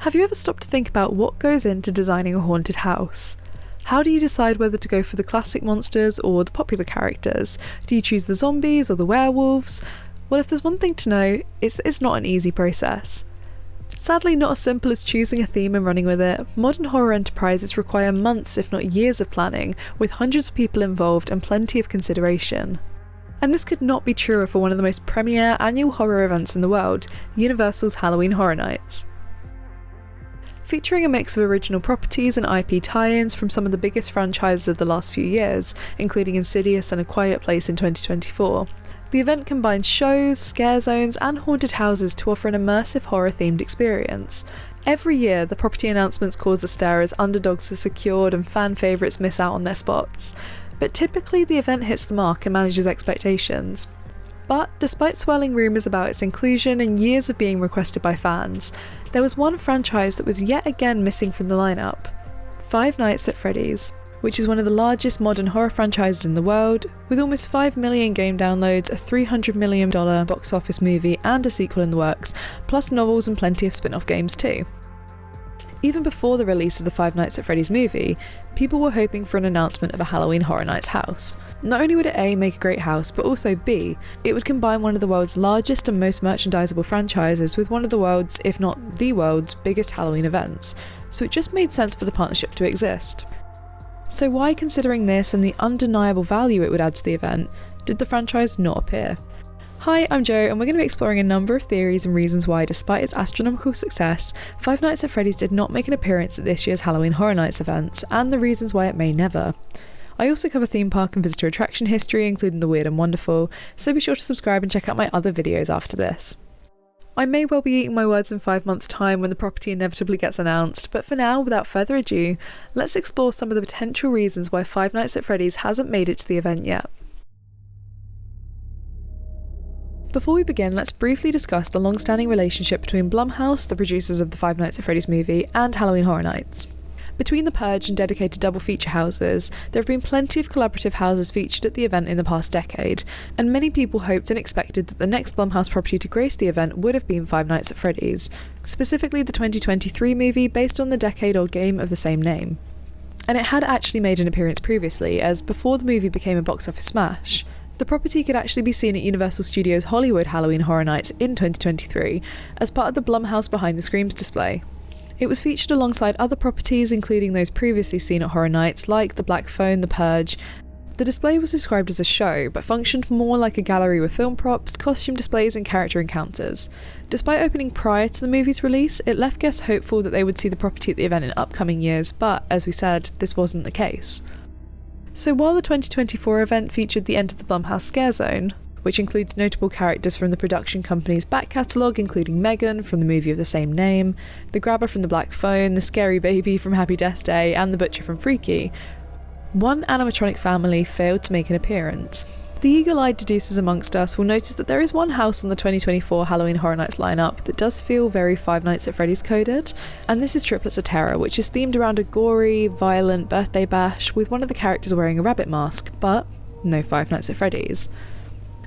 Have you ever stopped to think about what goes into designing a haunted house? How do you decide whether to go for the classic monsters or the popular characters? Do you choose the zombies or the werewolves? Well, if there's one thing to know, it's that it's not an easy process. Sadly, not as simple as choosing a theme and running with it. Modern horror enterprises require months, if not years of planning, with hundreds of people involved and plenty of consideration. And this could not be truer for one of the most premier annual horror events in the world, Universal's Halloween Horror Nights. Featuring a mix of original properties and IP tie-ins from some of the biggest franchises of the last few years, including Insidious and A Quiet Place in 2024, the event combines shows, scare zones, and haunted houses to offer an immersive horror-themed experience. Every year, the property announcements cause a stir as underdogs are secured and fan favourites miss out on their spots. But typically the event hits the mark and manages expectations. But despite swirling rumours about its inclusion and years of being requested by fans, there was one franchise that was yet again missing from the lineup: Five Nights at Freddy's, which is one of the largest modern horror franchises in the world, with almost 5 million game downloads, a $300 million box office movie and a sequel in the works, plus novels and plenty of spin-off games too. Even before the release of the Five Nights at Freddy's movie, people were hoping for an announcement of a Halloween Horror Nights house. Not only would it A, make a great house, but also B, it would combine one of the world's largest and most merchandisable franchises with one of the world's, if not the world's, biggest Halloween events, so it just made sense for the partnership to exist. So why, considering this and the undeniable value it would add to the event, did the franchise not appear? Hi, I'm Jo, and we're going to be exploring a number of theories and reasons why, despite its astronomical success, Five Nights at Freddy's did not make an appearance at this year's Halloween Horror Nights events, and the reasons why it may never. I also cover theme park and visitor attraction history, including the weird and wonderful, so be sure to subscribe and check out my other videos after this. I may well be eating my words in 5 months' time when the property inevitably gets announced, but for now, without further ado, let's explore some of the potential reasons why Five Nights at Freddy's hasn't made it to the event yet. Before we begin, let's briefly discuss the long-standing relationship between Blumhouse, the producers of the Five Nights at Freddy's movie, and Halloween Horror Nights. Between the Purge and dedicated double feature houses, there have been plenty of collaborative houses featured at the event in the past decade, and many people hoped and expected that the next Blumhouse property to grace the event would have been Five Nights at Freddy's, specifically the 2023 movie based on the decade-old game of the same name. And it had actually made an appearance previously, as before the movie became a box office smash, the property could actually be seen at Universal Studios' Hollywood Halloween Horror Nights in 2023 as part of the Blumhouse Behind the Screams display. It was featured alongside other properties, including those previously seen at Horror Nights like The Black Phone, The Purge. The display was described as a show, but functioned more like a gallery with film props, costume displays and character encounters. Despite opening prior to the movie's release, it left guests hopeful that they would see the property at the event in upcoming years, but, as we said, this wasn't the case. So while the 2024 event featured the end of the Blumhouse Scare Zone, which includes notable characters from the production company's back catalogue, including Megan from the movie of the same name, the Grabber from The Black Phone, the Scary Baby from Happy Death Day, and the Butcher from Freaky, one animatronic family failed to make an appearance. The eagle-eyed deducers amongst us will notice that there is one house on the 2024 Halloween Horror Nights lineup that does feel very Five Nights at Freddy's coded, and this is Triplets of Terror, which is themed around a gory, violent birthday bash with one of the characters wearing a rabbit mask, but no Five Nights at Freddy's.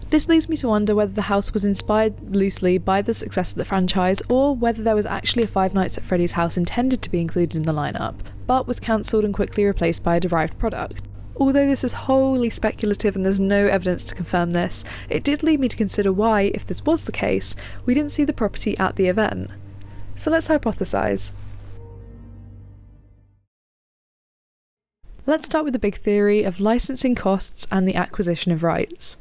This leads me to wonder whether the house was inspired loosely by the success of the franchise, or whether there was actually a Five Nights at Freddy's house intended to be included in the lineup, but was cancelled and quickly replaced by a derived product. Although this is wholly speculative and there's no evidence to confirm this, it did lead me to consider why, if this was the case, we didn't see the property at the event. So let's hypothesize. Let's start with the big theory of licensing costs and the acquisition of rights.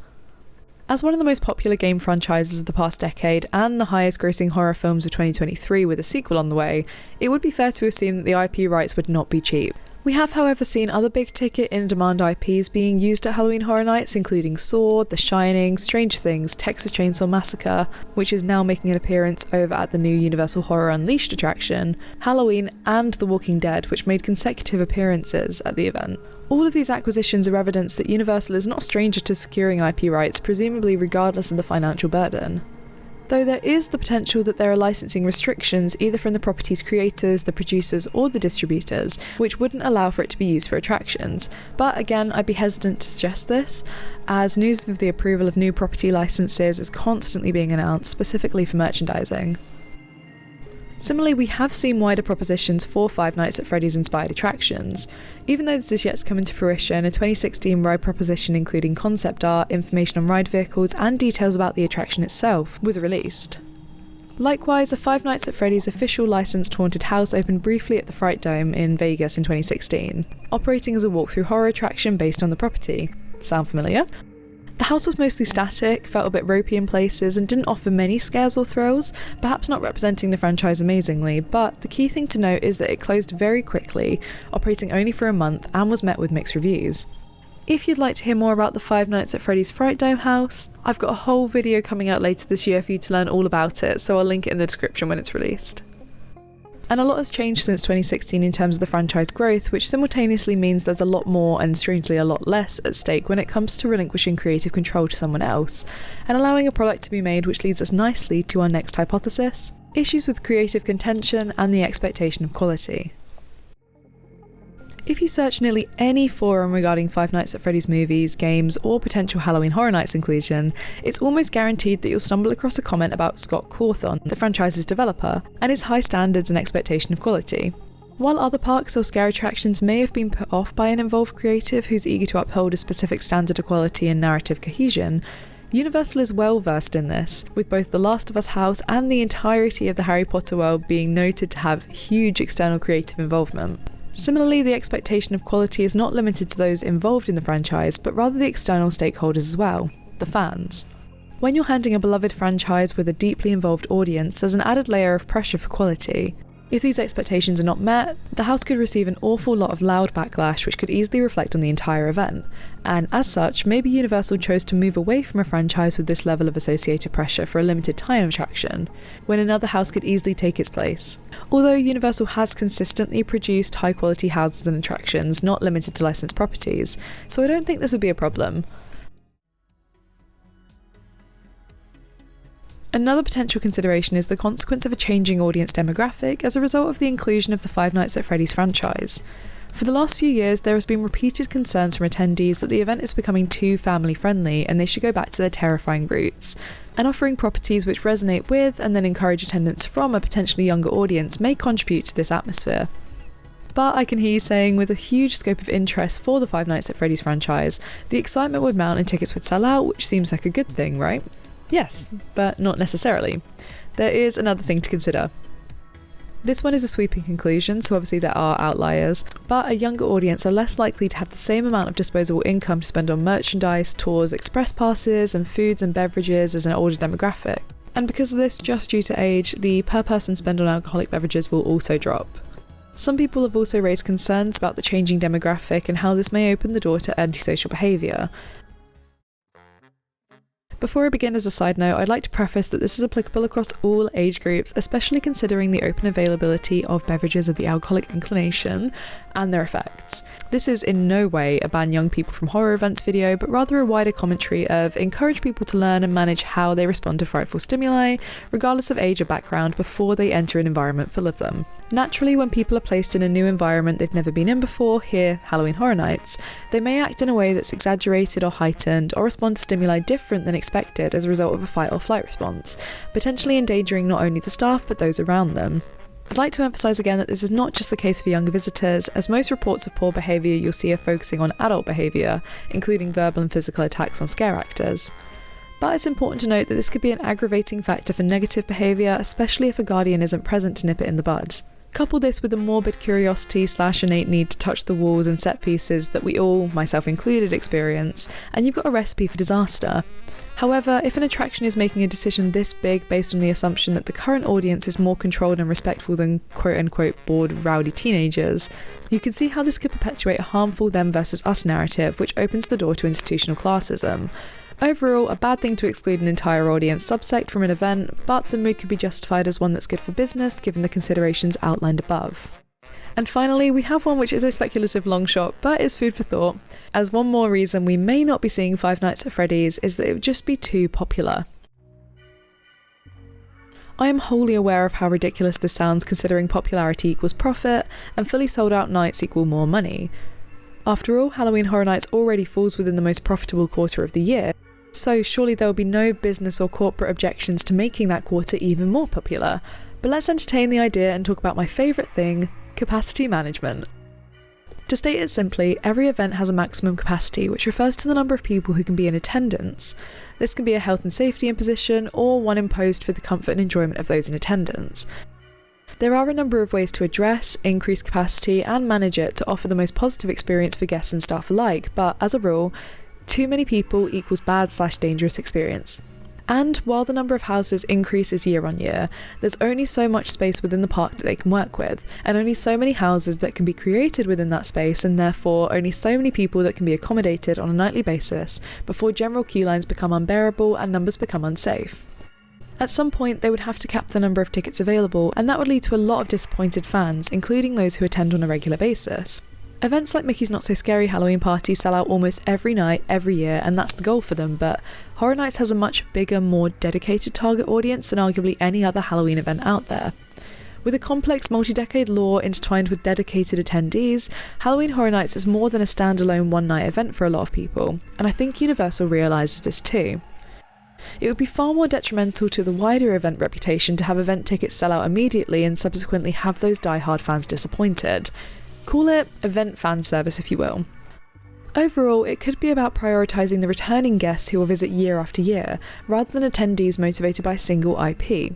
As one of the most popular game franchises of the past decade and the highest grossing horror films of 2023 with a sequel on the way, it would be fair to assume that the IP rights would not be cheap. We have, however, seen other big-ticket, in-demand IPs being used at Halloween Horror Nights, including Saw, The Shining, Stranger Things, Texas Chainsaw Massacre, which is now making an appearance over at the new Universal Horror Unleashed attraction, Halloween, and The Walking Dead, which made consecutive appearances at the event. All of these acquisitions are evidence that Universal is not a stranger to securing IP rights, presumably regardless of the financial burden. Though there is the potential that there are licensing restrictions either from the property's creators, the producers, or the distributors, which wouldn't allow for it to be used for attractions. But again, I'd be hesitant to suggest this, as news of the approval of new property licenses is constantly being announced, specifically for merchandising. Similarly, we have seen wider propositions for Five Nights at Freddy's inspired attractions. Even though this is yet to come into fruition, a 2016 ride proposition including concept art, information on ride vehicles, and details about the attraction itself was released. Likewise, a Five Nights at Freddy's official licensed haunted house opened briefly at the Fright Dome in Vegas in 2016, operating as a walkthrough horror attraction based on the property. Sound familiar? The house was mostly static, felt a bit ropey in places, and didn't offer many scares or thrills, perhaps not representing the franchise amazingly, but the key thing to note is that it closed very quickly, operating only for a month, and was met with mixed reviews. If you'd like to hear more about the Five Nights at Freddy's Fright Dome house, I've got a whole video coming out later this year for you to learn all about it, so I'll link it in the description when it's released. And a lot has changed since 2016 in terms of the franchise growth, which simultaneously means there's a lot more and strangely a lot less at stake when it comes to relinquishing creative control to someone else, and allowing a product to be made, which leads us nicely to our next hypothesis: issues with creative contention and the expectation of quality. If you search nearly any forum regarding Five Nights at Freddy's movies, games, or potential Halloween Horror Nights inclusion, it's almost guaranteed that you'll stumble across a comment about Scott Cawthon, the franchise's developer, and his high standards and expectation of quality. While other parks or scare attractions may have been put off by an involved creative who's eager to uphold a specific standard of quality and narrative cohesion, Universal is well versed in this, with both the Last of Us house and the entirety of the Harry Potter world being noted to have huge external creative involvement. Similarly, the expectation of quality is not limited to those involved in the franchise, but rather the external stakeholders as well, the fans. When you're handing a beloved franchise with a deeply involved audience, there's an added layer of pressure for quality. If these expectations are not met, the house could receive an awful lot of loud backlash which could easily reflect on the entire event, and as such, maybe Universal chose to move away from a franchise with this level of associated pressure for a limited time attraction, when another house could easily take its place. Although Universal has consistently produced high quality houses and attractions not limited to licensed properties, so I don't think this would be a problem. Another potential consideration is the consequence of a changing audience demographic as a result of the inclusion of the Five Nights at Freddy's franchise. For the last few years, there has been repeated concerns from attendees that the event is becoming too family-friendly and they should go back to their terrifying roots. And offering properties which resonate with and then encourage attendance from a potentially younger audience may contribute to this atmosphere. But I can hear you saying, with a huge scope of interest for the Five Nights at Freddy's franchise, the excitement would mount and tickets would sell out, which seems like a good thing, right? Yes, but not necessarily. There is another thing to consider. This one is a sweeping conclusion, so obviously there are outliers, but a younger audience are less likely to have the same amount of disposable income to spend on merchandise, tours, express passes, and foods and beverages as an older demographic. And because of this, just due to age, the per person spend on alcoholic beverages will also drop. Some people have also raised concerns about the changing demographic and how this may open the door to antisocial behaviour. Before I begin, as a side note, I'd like to preface that this is applicable across all age groups, especially considering the open availability of beverages of the alcoholic inclination and their effects. This is in no way a ban young people from horror events video, but rather a wider commentary of encourage people to learn and manage how they respond to frightful stimuli, regardless of age or background, before they enter an environment full of them. Naturally, when people are placed in a new environment they've never been in before, here, Halloween Horror Nights, they may act in a way that's exaggerated or heightened, or respond to stimuli different than expected as a result of a fight or flight response, potentially endangering not only the staff but those around them. I'd like to emphasise again that this is not just the case for younger visitors, as most reports of poor behaviour you'll see are focusing on adult behaviour, including verbal and physical attacks on scare actors. But it's important to note that this could be an aggravating factor for negative behaviour, especially if a guardian isn't present to nip it in the bud. Couple this with the morbid curiosity / innate need to touch the walls and set pieces that we all, myself included, experience, and you've got a recipe for disaster. However, if an attraction is making a decision this big based on the assumption that the current audience is more controlled and respectful than quote-unquote bored, rowdy teenagers, you can see how this could perpetuate a harmful them versus us narrative which opens the door to institutional classism. Overall, a bad thing to exclude an entire audience subsect from an event, but the move could be justified as one that's good for business given the considerations outlined above. And finally, we have one which is a speculative long shot, but is food for thought, as one more reason we may not be seeing Five Nights at Freddy's is that it would just be too popular. I am wholly aware of how ridiculous this sounds considering popularity equals profit, and fully sold out nights equal more money. After all, Halloween Horror Nights already falls within the most profitable quarter of the year, so surely there will be no business or corporate objections to making that quarter even more popular. But let's entertain the idea and talk about my favourite thing, capacity management. To state it simply, every event has a maximum capacity, which refers to the number of people who can be in attendance. This can be a health and safety imposition, or one imposed for the comfort and enjoyment of those in attendance. There are a number of ways to address, increase capacity, and manage it to offer the most positive experience for guests and staff alike, but as a rule, too many people equals bad/dangerous experience. And while the number of houses increases year on year, there's only so much space within the park that they can work with, and only so many houses that can be created within that space, and therefore only so many people that can be accommodated on a nightly basis before general queue lines become unbearable and numbers become unsafe. At some point, they would have to cap the number of tickets available, and that would lead to a lot of disappointed fans, including those who attend on a regular basis. Events like Mickey's Not So Scary Halloween Party sell out almost every night, every year, and that's the goal for them, but Horror Nights has a much bigger, more dedicated target audience than arguably any other Halloween event out there. With a complex multi-decade lore intertwined with dedicated attendees, Halloween Horror Nights is more than a standalone one-night event for a lot of people, and I think Universal realises this too. It would be far more detrimental to the wider event reputation to have event tickets sell out immediately and subsequently have those die-hard fans disappointed. Call it event fan service if you will. Overall, it could be about prioritising the returning guests who will visit year after year, rather than attendees motivated by single IP.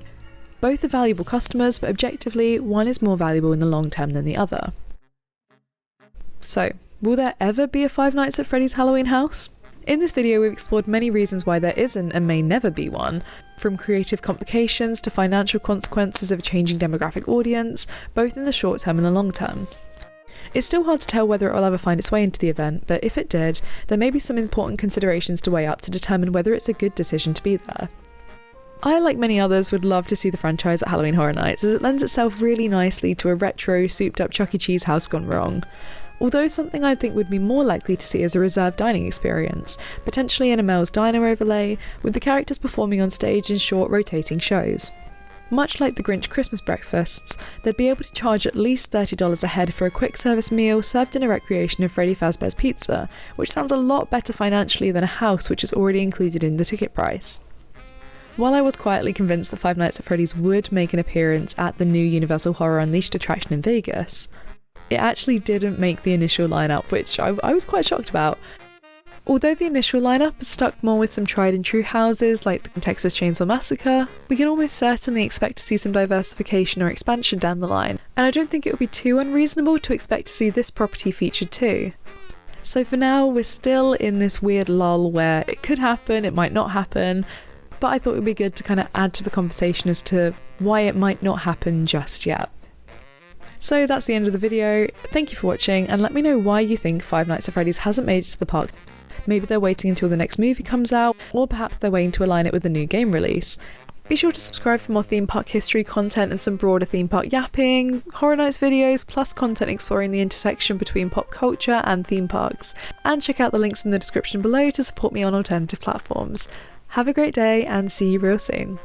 Both are valuable customers, but objectively, one is more valuable in the long term than the other. So, will there ever be a Five Nights at Freddy's Halloween house? In this video, we've explored many reasons why there isn't and may never be one, from creative complications to financial consequences of a changing demographic audience, both in the short term and the long term. It's still hard to tell whether it will ever find its way into the event, but if it did, there may be some important considerations to weigh up to determine whether it's a good decision to be there. I, like many others, would love to see the franchise at Halloween Horror Nights, as it lends itself really nicely to a retro, souped-up Chuck E. Cheese house gone wrong. Although something I think would be more likely to see as a reserved dining experience, potentially in a Mel's Diner overlay, with the characters performing on stage in short, rotating shows. Much like the Grinch Christmas breakfasts, they'd be able to charge at least $30 a head for a quick service meal served in a recreation of Freddy Fazbear's Pizza, which sounds a lot better financially than a house which is already included in the ticket price. While I was quietly convinced that Five Nights at Freddy's would make an appearance at the new Universal Horror Unleashed attraction in Vegas, it actually didn't make the initial lineup, which I was quite shocked about. Although the initial lineup is stuck more with some tried and true houses like the Texas Chainsaw Massacre, we can almost certainly expect to see some diversification or expansion down the line, and I don't think it would be too unreasonable to expect to see this property featured too. So for now, we're still in this weird lull where it could happen, it might not happen, but I thought it would be good to kind of add to the conversation as to why it might not happen just yet. So that's the end of the video. Thank you for watching, and let me know why you think Five Nights at Freddy's hasn't made it to the park. Maybe they're waiting until the next movie comes out, or perhaps they're waiting to align it with the new game release. Be sure to subscribe for more theme park history content and some broader theme park yapping, Horror Nights videos, plus content exploring the intersection between pop culture and theme parks. And check out the links in the description below to support me on alternative platforms. Have a great day and see you real soon.